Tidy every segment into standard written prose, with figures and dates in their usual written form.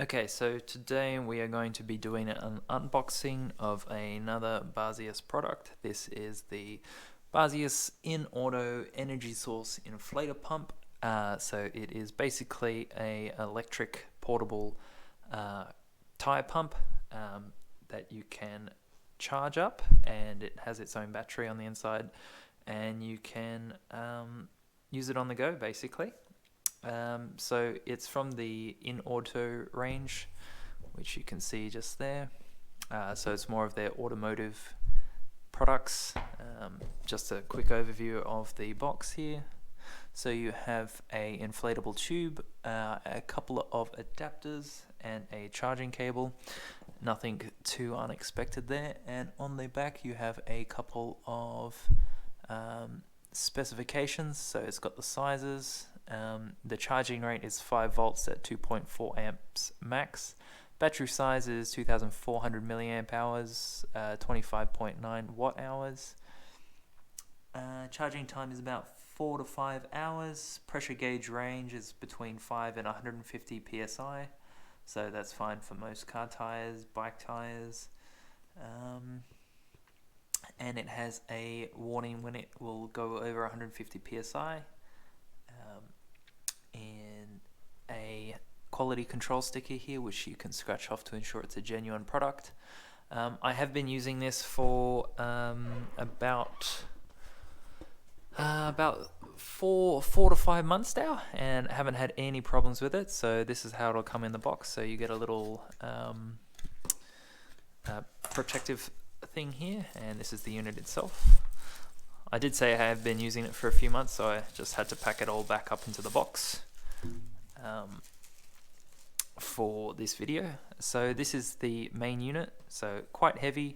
Okay, so today we are going to be doing an unboxing of another Baseus product. This is the Baseus InAuto energy source inflator pump. So it is basically a electric portable tire pump that you can charge up, and it has its own battery on the inside, and you can use it on the go basically. So it's from the InAuto range, which you can see just there. So it's more of their automotive products. Just a quick overview of the box here. So you have a inflatable tube, a couple of adapters, and a charging cable. Nothing too unexpected there. And on the back you have a couple of specifications. So it's got the sizes. The charging rate is 5 volts at 2.4 amps max. Battery size is 2,400 milliamp hours, 25.9 watt hours. Charging time is about 4 to 5 hours. Pressure gauge range is between 5 and 150 psi. So that's fine for most car tires, bike tires. And it has a warning when it will go over 150 psi. And a quality control sticker here, which you can scratch off to ensure it's a genuine product. I have been using this for about 4 to 5 months now, and haven't had any problems with it. So this is how it'll come in the box. So you get a little protective thing here, and this is the unit itself. I did say I have been using it for a few months, so I just had to pack it all back up into the box for this video. So this is the main unit, so quite heavy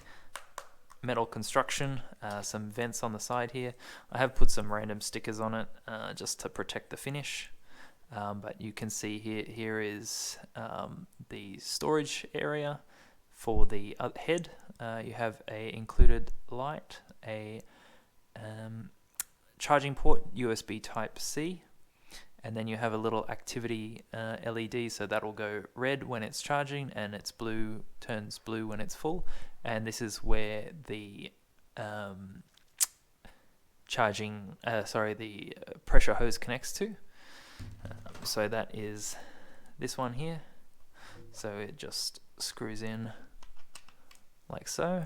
metal construction, some vents on the side here. I have put some random stickers on it just to protect the finish, but you can see here is the storage area for the head. You have a included light, a charging port, USB type C, and then you have a little activity LED, so that'll go red when it's charging and it's blue, turns blue when it's full. And this is where the the pressure hose connects to. So that is this one here. So it just screws in like so.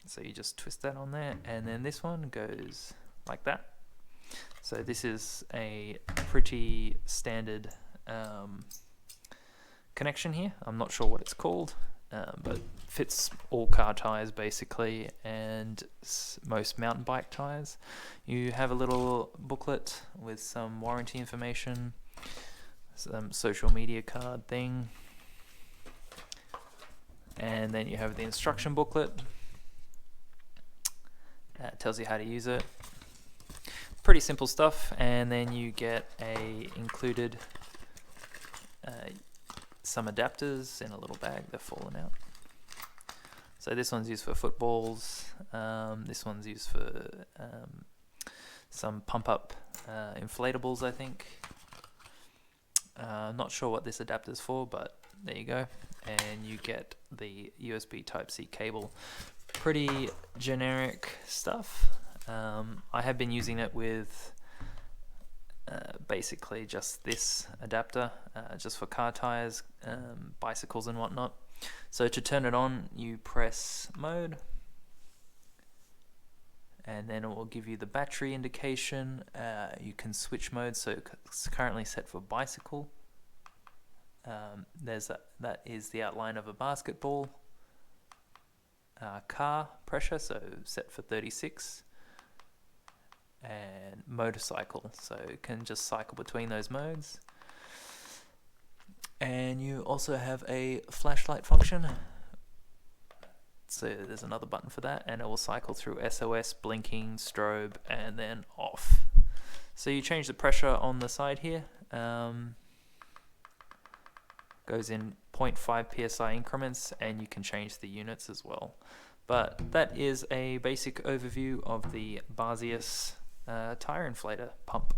So you just twist that on there, and then this one goes like that. So this is a pretty standard connection here. I'm not sure what it's called, but fits all car tires basically, and most mountain bike tires. You have a little booklet with some warranty information, some social media card thing, and then you have the instruction booklet. It tells you how to use it. Pretty simple stuff. And then you get a included some adapters in a little bag. They're falling out. So this one's used for footballs. This one's used for some pump up inflatables, I think. Not sure what this adapter's for, but there you go. And you get the USB type C cable. Pretty generic stuff. I have been using it with basically just this adapter, just for car tires, bicycles and whatnot. So to turn it on, you press mode, and then it will give you the battery indication. You can switch modes, so it's currently set for bicycle. That is the outline of a basketball. Car pressure, so set for 36, and motorcycle, so it can just cycle between those modes. And you also have a flashlight function, so there's another button for that, and it will cycle through SOS, blinking, strobe, and then off. So you change the pressure on the side here. Goes in 0.5 psi increments, and you can change the units as well. But that is a basic overview of the Baseus Tyre Inflator pump.